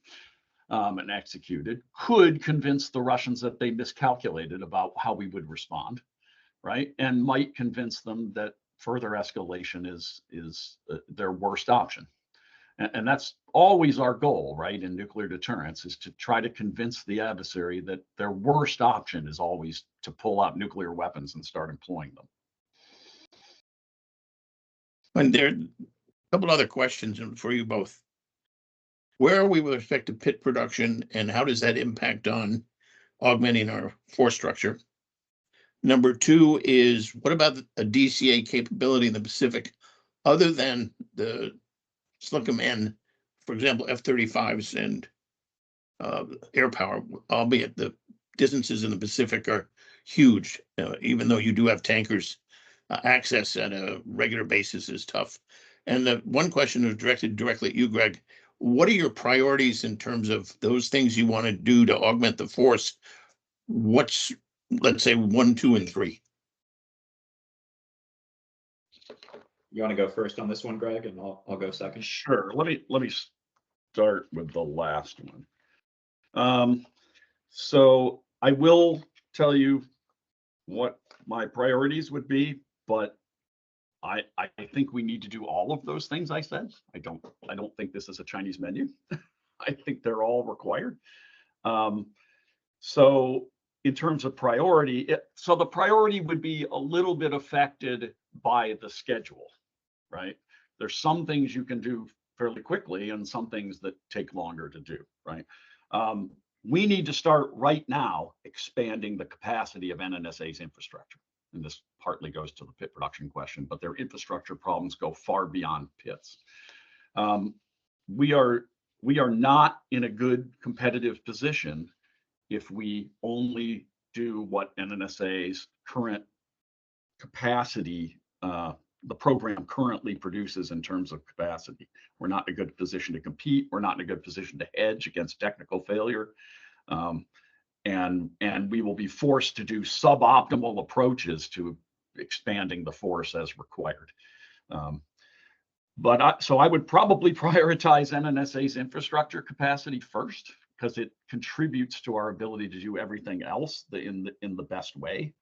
S4: and executed, could convince the Russians that they miscalculated about how we would respond, right? And might convince them that further escalation is their worst option. And that's always our goal, right, in nuclear deterrence, is to try to convince the adversary that their worst option is always to pull out nuclear weapons and start employing them.
S2: And there are a couple other questions for you both. Where are we with respect to pit production, and how does that impact on augmenting our force structure? Number two is, what about a DCA capability in the Pacific other than the Slickum-N, for example, F-35s and air power, albeit the distances in the Pacific are huge, even though you do have tankers. Access at a regular basis is tough. And the one question is directed directly at you, Greg. What are your priorities in terms of those things you want to do to augment the force? What's, let's say, 1, 2, and 3?
S3: You want to go first on this one, Greg, and I'll go second.
S4: Sure. Let me start with the last one. So I will tell you what my priorities would be, but I think we need to do all of those things I said. I don't think this is a Chinese menu. I think they're all required. So in terms of priority, so the priority would be a little bit affected by the schedule, right? There's some things you can do fairly quickly and some things that take longer to do, right? We need to start right now expanding the capacity of NNSA's infrastructure. And this partly goes to the pit production question, but their infrastructure problems go far beyond pits. We are not in a good competitive position if we only do what NNSA's current capacity, the program currently produces in terms of capacity. We're not in a good position to compete. We're not in a good position to hedge against technical failure. And we will be forced to do suboptimal approaches to expanding the force as required. So I would probably prioritize NNSA's infrastructure capacity first, because it contributes to our ability to do everything else in the best way.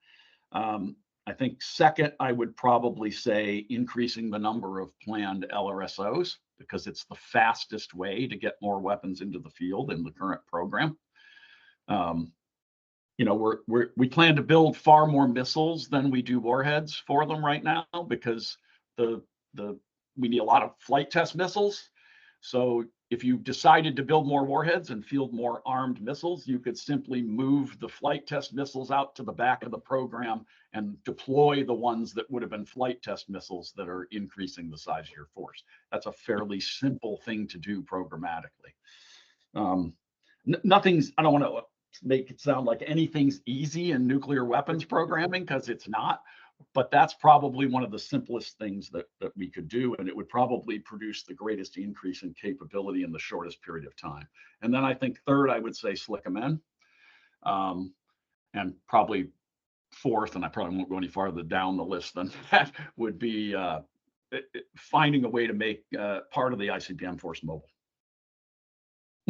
S4: I think second, I would probably say increasing the number of planned LRSOs, because it's the fastest way to get more weapons into the field in the current program. You know, we plan to build far more missiles than we do warheads for them right now, because we need a lot of flight test missiles. So if you decided to build more warheads and field more armed missiles, you could simply move the flight test missiles out to the back of the program and deploy the ones that would have been flight test missiles that are increasing the size of your force. That's a fairly simple thing to do programmatically. I don't want to make it sound like anything's easy in nuclear weapons programming, because it's not. But that's probably one of the simplest things that we could do, and it would probably produce the greatest increase in capability in the shortest period of time. And then I think third, I would say Slickum-N, and probably fourth, and I probably won't go any farther down the list than that, would be finding a way to make part of the ICBM force mobile.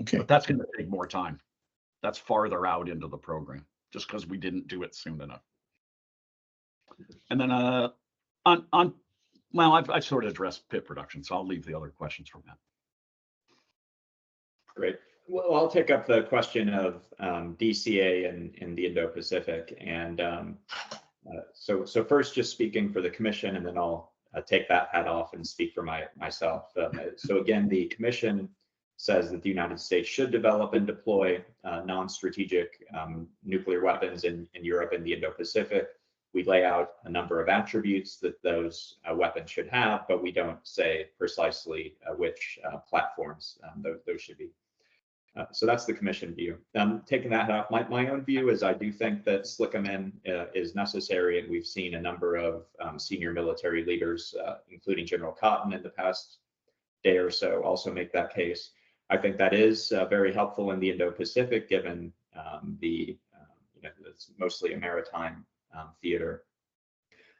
S2: Okay.
S4: But that's going to take more time. That's farther out into the program, just because we didn't do it soon enough. And then I've sort of addressed pit production, so I'll leave the other questions for Matt.
S3: Great. Well, I'll take up the question of DCA in the Indo-Pacific. And so first, just speaking for the Commission, and then I'll take that hat off and speak for myself. So again, the Commission says that the United States should develop and deploy non-strategic nuclear weapons in Europe and the Indo-Pacific. We lay out a number of attributes that those weapons should have, but we don't say precisely which platforms those should be. So that's the Commission view. Taking that off, my own view is I do think that Slickum-N is necessary, and we've seen a number of senior military leaders, including General Cotton in the past day or so, also make that case. I think that is very helpful in the Indo-Pacific, given it's mostly a maritime theater.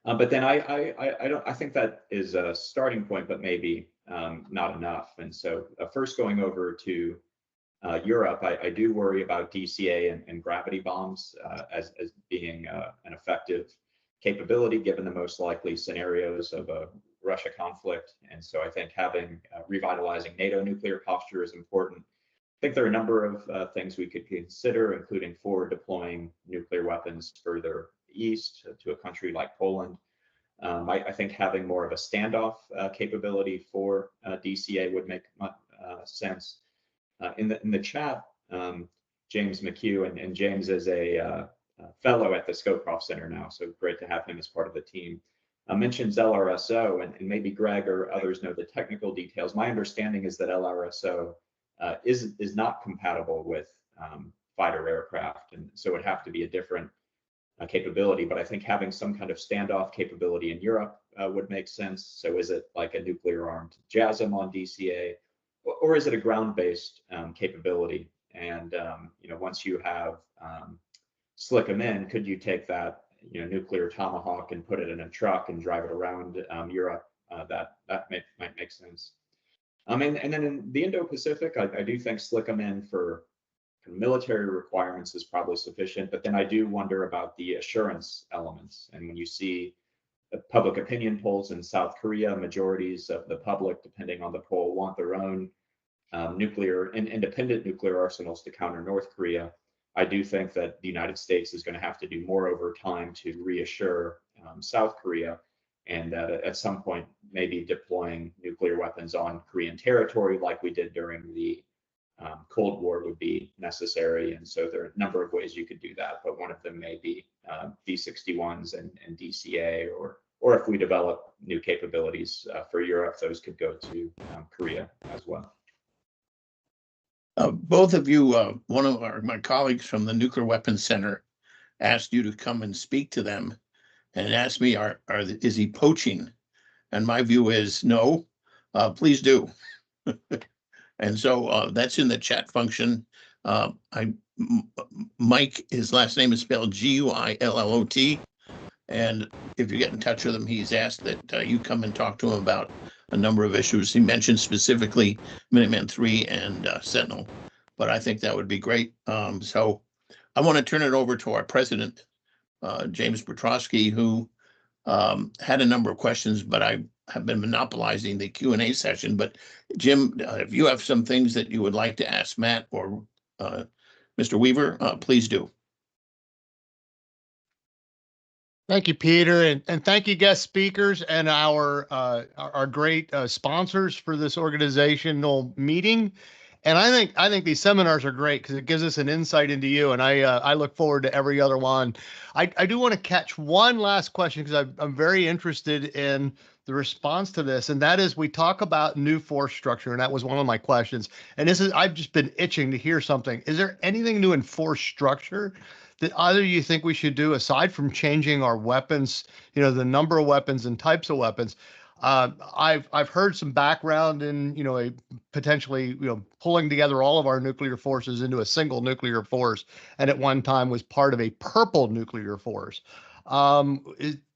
S3: But then I think that is a starting point, but maybe not enough. And so first going over to Europe, I do worry about DCA and gravity bombs as being an effective capability given the most likely scenarios of a Russia conflict. And so I think having revitalizing NATO nuclear posture is important. I think there are a number of things we could consider, including forward deploying nuclear weapons further east to a country like Poland. I think having more of a standoff capability for DCA would make sense. In the chat, James McHugh, and James is a fellow at the Scowcroft Center now, so great to have him as part of the team. Mentions LRSO, and maybe Greg or others know the technical details. My understanding is that LRSO is not compatible with fighter aircraft, and so it would have to be a different capability. But I think having some kind of standoff capability in Europe would make sense. So is it like a nuclear armed JASM on DCA, or is it a ground-based capability? And once you have slick them in, could you take that nuclear Tomahawk and put it in a truck and drive it around Europe? That might make sense. And then in the Indo-Pacific, I do think slick them in for military requirements is probably sufficient, but then I do wonder about the assurance elements. And when you see the public opinion polls in South Korea, majorities of the public, depending on the poll, want their own nuclear and independent nuclear arsenals to counter North Korea. I do think that the United States is going to have to do more over time to reassure South Korea, and at some point maybe deploying nuclear weapons on Korean territory like we did during the Cold War would be necessary. And so there are a number of ways you could do that, but one of them may be B-61s and DCA, or if we develop new capabilities for Europe, those could go to Korea as well.
S2: Both of you, one of my colleagues from the Nuclear Weapons Center asked you to come and speak to them, and asked me, is he poaching? And my view is no, please do. And so that's in the chat function. Mike, his last name is spelled Guillot. And if you get in touch with him, he's asked that you come and talk to him about a number of issues. He mentioned specifically Minuteman III and Sentinel, but I think that would be great. So I want to turn it over to our president, James Petrosky, who had a number of questions, but I have been monopolizing the Q&A session. But Jim, if you have some things that you would like to ask Matt or Mr. Weaver, please do.
S1: Thank you, Peter, and thank you, guest speakers, and our great sponsors for this organizational meeting. And I think these seminars are great because it gives us an insight into you, and I look forward to every other one. I do want to catch one last question because I'm very interested in the response to this, and that is we talk about new force structure, and that was one of my questions. And I've just been itching to hear something. Is there anything new in force structure that either you think we should do aside from changing our weapons, the number of weapons and types of weapons? I've heard some background in, a potentially, pulling together all of our nuclear forces into a single nuclear force, and at one time was part of a purple nuclear force.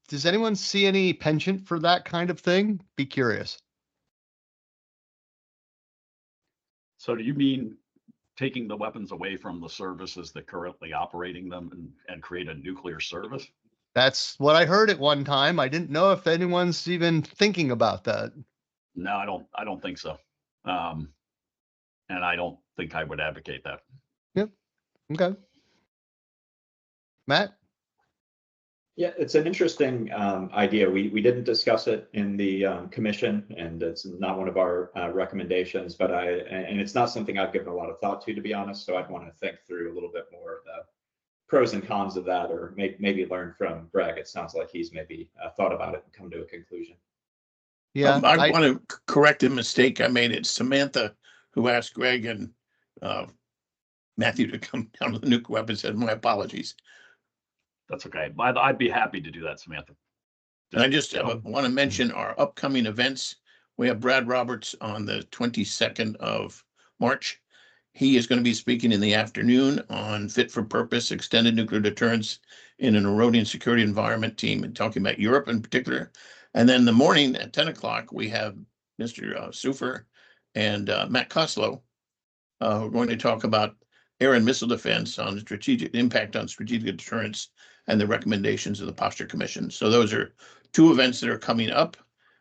S1: Does anyone see any penchant for that kind of thing? Be curious.
S4: So do you mean taking the weapons away from the services that currently operating them and create a nuclear service?
S1: That's what I heard at one time. I didn't know if anyone's even thinking about that.
S4: No, I don't think so. And I don't think I would advocate that.
S1: Yep. Okay. Matt?
S3: Yeah, it's an interesting idea. We didn't discuss it in the commission, and it's not one of our recommendations, but and it's not something I've given a lot of thought to be honest. So I'd want to think through a little bit more of the pros and cons of that, or maybe learn from Greg. It sounds like he's maybe thought about it and come to a conclusion.
S2: Yeah, I want to correct a mistake I made. It's Samantha who asked Greg and Matthew to come down to the nuclear weapons center. My apologies.
S4: That's okay. I'd be happy to do that, Samantha.
S2: And I just want to mention our upcoming events. We have Brad Roberts on the 22nd of March. He is going to be speaking in the afternoon on fit for purpose, extended nuclear deterrence in an eroding security environment team, and talking about Europe in particular. And then in the morning at 10 o'clock, we have Mr. Sufer and Matt Koslow, who are going to talk about air and missile defense on strategic impact on strategic deterrence and the recommendations of the Posture Commission. So those are two events that are coming up.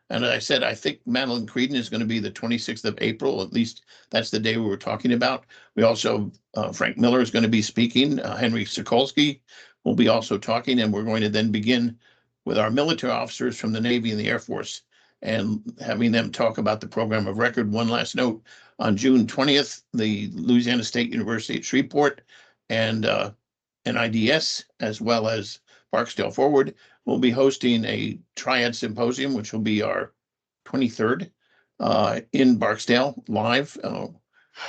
S2: And as I said, I think Madeline Creedon is going to be the 26th of April. At least that's the day we were talking about. We also, Frank Miller is going to be speaking. Henry Sokolsky will be also talking. And we're going to then begin with our military officers from the Navy and the Air Force and having them talk about the program of record. One last note, on June 20th, the Louisiana State University at Shreveport and NIDS, as well as Barksdale Forward, will be hosting a triad symposium, which will be our 23rd in Barksdale live.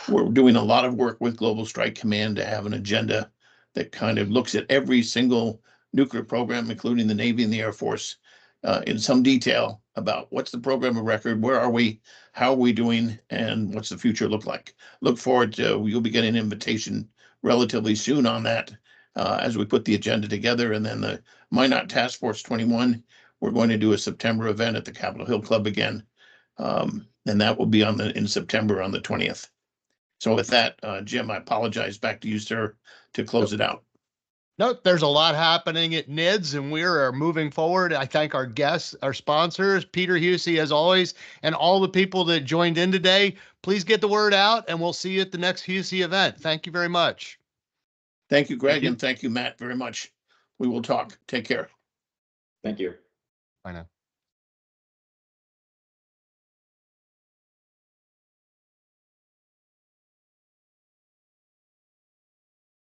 S2: We're doing a lot of work with Global Strike Command to have an agenda that kind of looks at every single nuclear program, including the Navy and the Air Force, in some detail about what's the program of record, where are we, how are we doing, and what's the future look like. Look forward to, you'll be getting an invitation relatively soon on that as we put the agenda together. And then the Minot Task Force 21, we're going to do a September event at the Capitol Hill Club again. And that will be in September on the 20th. So with that, Jim, I apologize. Back to you, sir, to close it out.
S1: No, there's a lot happening at NIDS, and we are moving forward. I thank our guests, our sponsors, Peter Huessy, as always, and all the people that joined in today. Please get the word out, and we'll see you at the next Huessy event. Thank you very much.
S2: Thank you, Greg, and thank you, Matt, very much. We will talk. Take care.
S3: Thank you.
S1: Bye now.